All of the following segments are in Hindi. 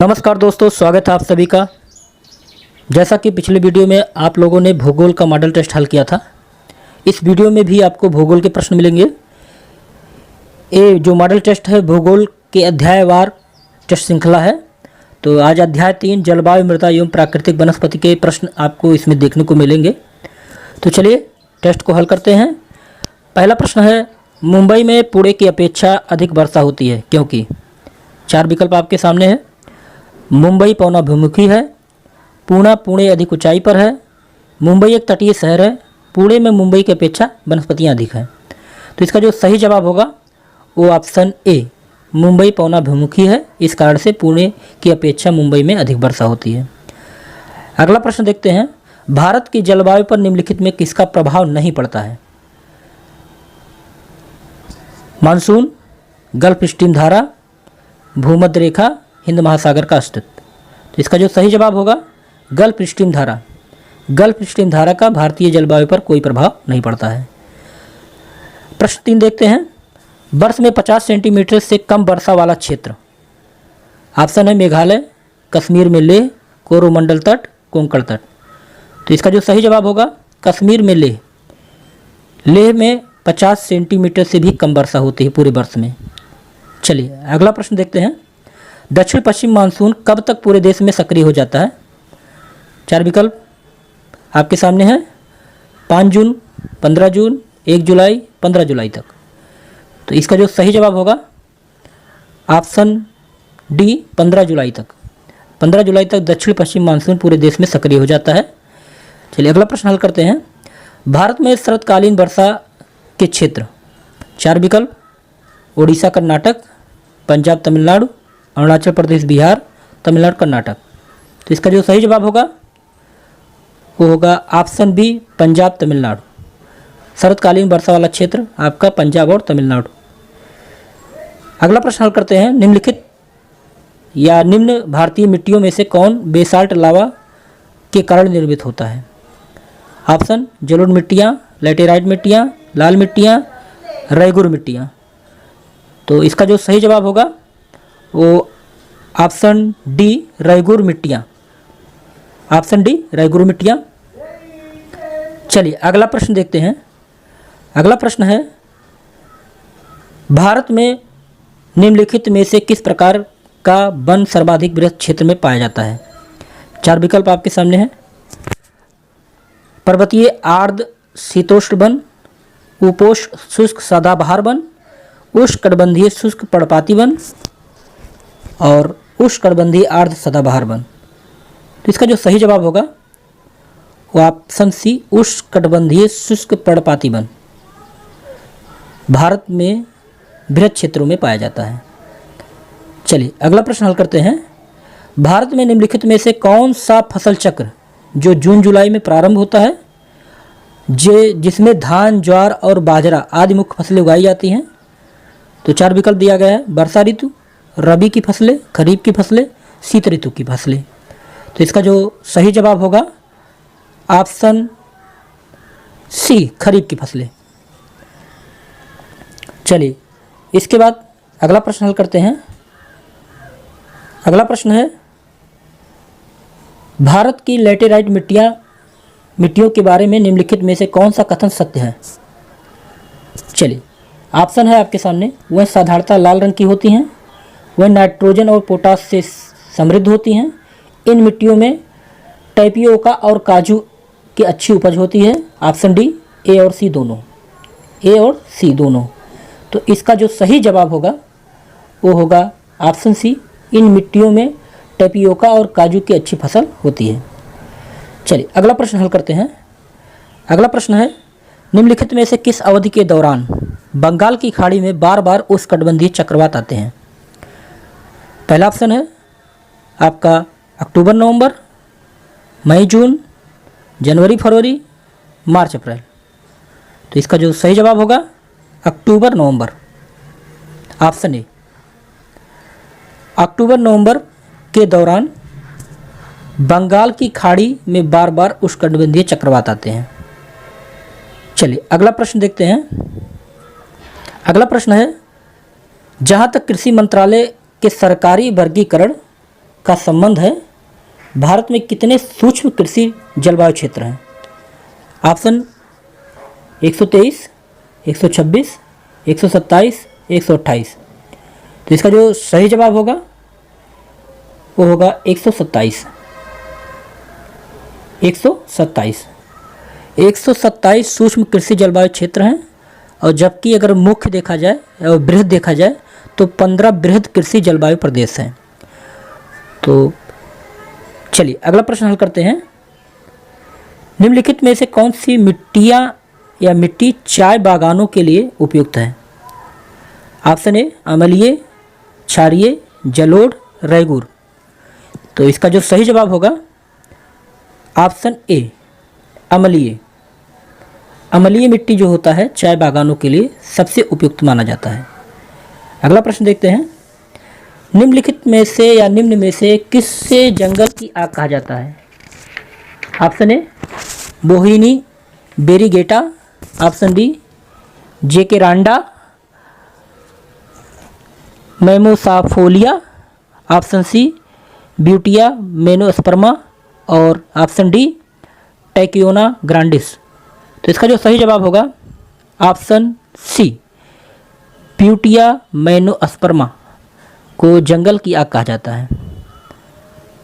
नमस्कार दोस्तों, स्वागत है आप सभी का। जैसा कि पिछले वीडियो में आप लोगों ने भूगोल का मॉडल टेस्ट हल किया था, इस वीडियो में भी आपको भूगोल के प्रश्न मिलेंगे। ये जो मॉडल टेस्ट है भूगोल के अध्यायवार टेस्ट श्रृंखला है। तो आज अध्याय 3 जलवायु, मृदा एवं प्राकृतिक वनस्पति के प्रश्न आपको इसमें देखने को मिलेंगे। तो चलिए टेस्ट को हल करते हैं। पहला प्रश्न है, मुंबई में पुणे की अपेक्षा अधिक वर्षा होती है क्योंकि? 4 विकल्प आपके सामने है। मुंबई पवनाभिमुखी है, पुणे अधिक ऊंचाई पर है, मुंबई एक तटीय शहर है, पुणे में मुंबई की अपेक्षा वनस्पतियाँ अधिक हैं। तो इसका जो सही जवाब होगा वो ऑप्शन ए, मुंबई पवनाभिमुखी है, इस कारण से पुणे की अपेक्षा मुंबई में अधिक वर्षा होती है। अगला प्रश्न देखते हैं, भारत की जलवायु पर निम्नलिखित में किसका प्रभाव नहीं पड़ता है? मानसून, गल्फ स्ट्रीम धारा, भूमध्य रेखा, हिंद महासागर का अस्तित्व। तो इसका जो सही जवाब होगा गल्फ स्ट्रीम धारा। गल्फ स्ट्रीम धारा का भारतीय जलवायु पर कोई प्रभाव नहीं पड़ता है। प्रश्न 3 देखते हैं, वर्ष में 50 सेंटीमीटर से कम वर्षा वाला क्षेत्र। ऑप्शन है मेघालय, कश्मीर में लेह, कोरोमंडल तट, कोंकण तट। तो इसका जो सही जवाब होगा कश्मीर में लेह। लेह में 50 सेंटीमीटर से भी कम वर्षा होती है पूरे वर्ष में। चलिए अगला प्रश्न देखते हैं, दक्षिण पश्चिम मानसून कब तक पूरे देश में सक्रिय हो जाता है? 4 विकल्प आपके सामने हैं। 5 जून, 15 जून, 1 जुलाई, 15 जुलाई तक। तो इसका जो सही जवाब होगा ऑप्शन डी, 15 जुलाई तक। 15 जुलाई तक दक्षिण पश्चिम मानसून पूरे देश में सक्रिय हो जाता है। चलिए अगला प्रश्न हल करते हैं, भारत में शरतकालीन वर्षा के क्षेत्र। 4 विकल्प, उड़ीसा, कर्नाटक, पंजाब, तमिलनाडु, अरुणाचल प्रदेश, बिहार, तमिलनाडु, कर्नाटक। तो इसका जो सही जवाब होगा वो होगा ऑप्शन बी, पंजाब, तमिलनाडु। शरतकालीन वर्षा वाला क्षेत्र आपका पंजाब और तमिलनाडु। अगला प्रश्न हल करते हैं, निम्नलिखित या निम्न भारतीय मिट्टियों में से कौन बेसाल्ट लावा के कारण निर्मित होता है? ऑप्शन जलोढ़ मिट्टियाँ, लैटेराइट मिट्टियाँ, लाल मिट्टियाँ, रैगुर मिट्टियाँ। तो इसका जो सही जवाब होगा वो ऑप्शन डी, रैगुर मिट्टियाँ। ऑप्शन डी, रैगुर मिट्टियाँ। चलिए अगला प्रश्न देखते हैं। अगला प्रश्न है, भारत में निम्नलिखित में से किस प्रकार का वन सर्वाधिक बृहत क्षेत्र में पाया जाता है? 4 विकल्प आपके सामने हैं। पर्वतीय आर्द्र शीतोष्ण वन, उपोष्ण शुष्क सदाबहार वन, उष्णकटिबंधीय शुष्क पर्णपाती वन और उष्णकटिबंधीय आर्द्र सदाबहार वन। तो इसका जो सही जवाब होगा वो ऑप्शन सी, उष्णकटिबंधीय शुष्क पर्णपाती वन भारत में बृहत क्षेत्रों में पाया जाता है। चलिए अगला प्रश्न हल करते हैं, भारत में निम्नलिखित में से कौन सा फसल चक्र जो जून जुलाई में प्रारंभ होता है, जिसमें धान, ज्वार और बाजरा आदि मुख्य फसलें उगाई जाती हैं? तो 4 विकल्प दिया गया है, वर्षा ऋतु, रबी की फसलें, खरीफ की फसलें, शीत ऋतु की फसलें। तो इसका जो सही जवाब होगा ऑप्शन सी, खरीफ की फसलें। चलिए इसके बाद अगला प्रश्न हल करते हैं। अगला प्रश्न है, भारत की लैटेराइट मिट्टियों के बारे में निम्नलिखित में से कौन सा कथन सत्य है? चलिए ऑप्शन है आपके सामने, वह साधारणतः लाल रंग की होती हैं, वह नाइट्रोजन और पोटास से समृद्ध होती हैं, इन मिट्टियों में टैपियोका और काजू की अच्छी उपज होती है। ऑप्शन डी, ए और सी दोनों। ए और सी दोनों। तो इसका जो सही जवाब होगा वो होगा ऑप्शन सी, इन मिट्टियों में टैपियोका और काजू की अच्छी फसल होती है। चलिए अगला प्रश्न हल करते हैं। अगला प्रश्न है, निम्नलिखित में से किस अवधि के दौरान बंगाल की खाड़ी में बार बार उष्णकटिबंधीय चक्रवात आते हैं? पहला ऑप्शन है आपका अक्टूबर नवंबर, मई जून, जनवरी फरवरी, मार्च अप्रैल। तो इसका जो सही जवाब होगा अक्टूबर नवंबर। ऑप्शन ए, अक्टूबर नवंबर के दौरान बंगाल की खाड़ी में बार बार उष्णकटिबंधीय चक्रवात आते हैं। चलिए अगला प्रश्न देखते हैं। अगला प्रश्न है, जहाँ तक कृषि मंत्रालय के सरकारी वर्गीकरण का संबंध है, भारत में कितने सूक्ष्म कृषि जलवायु क्षेत्र हैं? ऑप्शन 123, 126, 127, 128। तो इसका जो सही जवाब होगा वो होगा 127। 127 सूक्ष्म कृषि जलवायु क्षेत्र हैं, और जबकि अगर मुख्य देखा जाए और बृहद देखा जाए तो 15 बृहद कृषि जलवायु प्रदेश हैं। तो चलिए अगला प्रश्न हल करते हैं। निम्नलिखित में से कौन सी मिट्टियाँ या मिट्टी चाय बागानों के लिए उपयुक्त है? ऑप्शन ए अम्लीय, क्षारीय, जलोढ़, रैगूर। तो इसका जो सही जवाब होगा ऑप्शन ए अम्लीय। अम्लीय मिट्टी जो होता है चाय बागानों के लिए सबसे उपयुक्त माना जाता है। अगला प्रश्न देखते हैं। निम्नलिखित में से या निम्न में से किससे जंगल की आग कहा जाता है? Option A Bauhinia variegata, option B Jacaranda mimosifolia, option C Butea monosperma और ऑप्शन डी टैकियोना ग्रांडिस। तो इसका जो सही जवाब होगा ऑप्शन सी ब्यूटिया मेनोस्पर्मा को जंगल की आग कहा जाता है।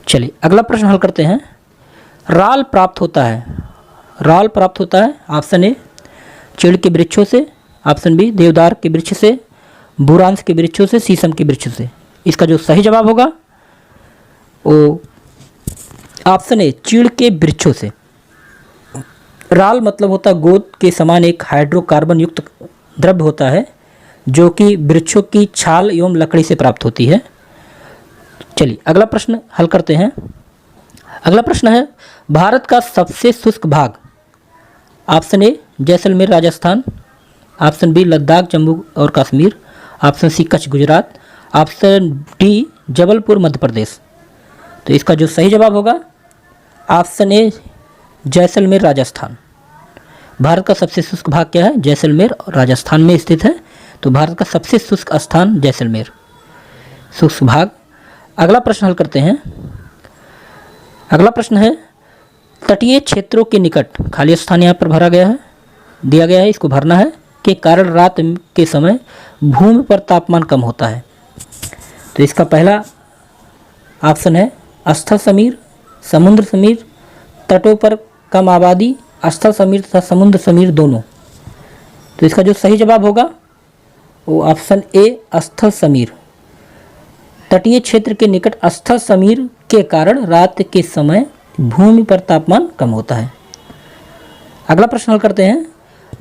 चलिए अगला प्रश्न हल करते हैं। राल प्राप्त होता है ऑप्शन ए चीड़ के वृक्षों से, ऑप्शन बी देवदार के वृक्ष से, बुरांस के वृक्षों से, शीशम के वृक्ष से। इसका जो सही जवाब होगा वो ऑप्शन ए चीड़ के वृक्षों से। राल मतलब होता है गोंद के समान एक हाइड्रोकार्बन युक्त द्रव्य होता है जो कि वृक्षों की छाल एवं लकड़ी से प्राप्त होती है। चलिए अगला प्रश्न हल करते हैं। अगला प्रश्न है भारत का सबसे शुष्क भाग। Option A Jaisalmer Rajasthan, option B Ladakh Jammu और Kashmir, option C Kutch Gujarat, option D Jabalpur Madhya Pradesh. तो इसका जो सही जवाब होगा ऑप्शन ए जैसलमेर राजस्थान। भारत का सबसे शुष्क भाग क्या है? जैसलमेर राजस्थान में स्थित है। तो भारत का सबसे शुष्क स्थान जैसलमेर शुष्क भाग। अगला प्रश्न हल करते हैं। अगला प्रश्न है तटीय क्षेत्रों के निकट, खाली स्थान यहाँ पर भरा गया है, दिया गया है, इसको भरना है, के कारण रात के समय भूमि पर तापमान कम होता है। तो इसका पहला ऑप्शन है स्थल समीर, समुद्र समीर, तटों पर कम आबादी, स्थल समीर तथा समुद्र समीर दोनों। तो इसका जो सही जवाब होगा वो ऑप्शन ए स्थल समीर। तटीय क्षेत्र के निकट स्थल समीर के कारण रात के समय भूमि पर तापमान कम होता है। अगला प्रश्न हल करते हैं।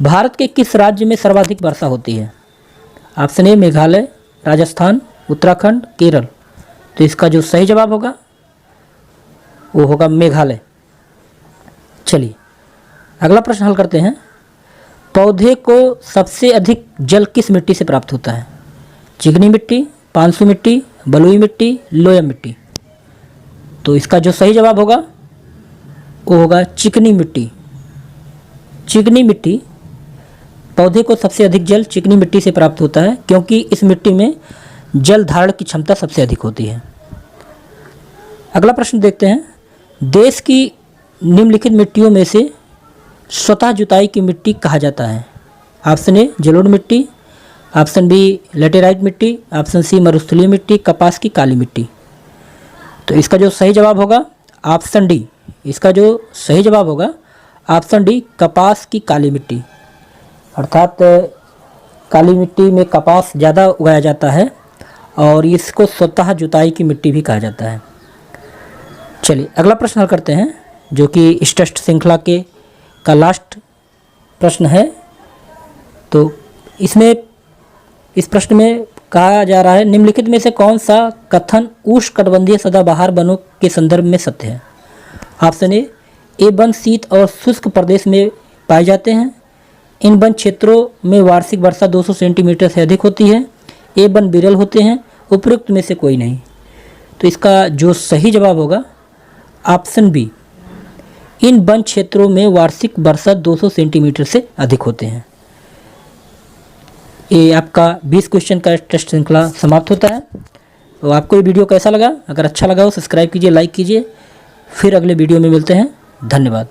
भारत के किस राज्य में सर्वाधिक वर्षा होती है? ऑप्शन ए मेघालय, राजस्थान, उत्तराखंड, केरल। तो इसका जो सही जवाब होगा वो होगा मेघालय। चलिए अगला प्रश्न हल करते हैं। पौधे को सबसे अधिक जल किस मिट्टी से प्राप्त होता है? चिकनी मिट्टी, पानसू मिट्टी, बलुई मिट्टी, लोयम मिट्टी। तो इसका जो सही जवाब होगा वो होगा चिकनी मिट्टी। चिकनी मिट्टी, पौधे को सबसे अधिक जल चिकनी मिट्टी से प्राप्त होता है क्योंकि इस मिट्टी में जल धारण की क्षमता सबसे अधिक होती है। अगला प्रश्न देखते हैं। देश की निम्नलिखित मिट्टियों में से स्वतः जुताई की मिट्टी कहा जाता है? ऑप्शन ए जलोढ़ मिट्टी, ऑप्शन बी लेटेराइट मिट्टी, ऑप्शन सी मरुस्थलीय मिट्टी, कपास की काली मिट्टी। तो इसका जो सही जवाब होगा ऑप्शन डी। इसका जो सही जवाब होगा ऑप्शन डी कपास की काली मिट्टी। अर्थात काली मिट्टी में कपास ज़्यादा उगाया जाता है और इसको स्वतः जुताई की मिट्टी भी कहा जाता है। चलिए अगला प्रश्न हल करते हैं जो कि इस टेस्ट श्रृंखला के का लास्ट प्रश्न है। तो इसमें इस प्रश्न में कहा जा रहा है निम्नलिखित में से कौन सा कथन उष्णकटिबंधीय सदाबहार वनों के संदर्भ में सत्य है? ऑप्शन ए वन शीत और शुष्क प्रदेश में पाए जाते हैं। इन वन क्षेत्रों में वार्षिक वर्षा 200 सेंटीमीटर से अधिक होती है। ए वन विरल होते हैं। उपयुक्त में से कोई नहीं। तो इसका जो सही जवाब होगा ऑप्शन बी। इन वन क्षेत्रों में वार्षिक वर्षा 200 सेंटीमीटर से अधिक होते हैं। ये आपका 20 क्वेश्चन का टेस्ट श्रृंखला समाप्त होता है। तो आपको ये वीडियो कैसा लगा? अगर अच्छा लगा हो सब्सक्राइब कीजिए, लाइक कीजिए। फिर अगले वीडियो में मिलते हैं। धन्यवाद।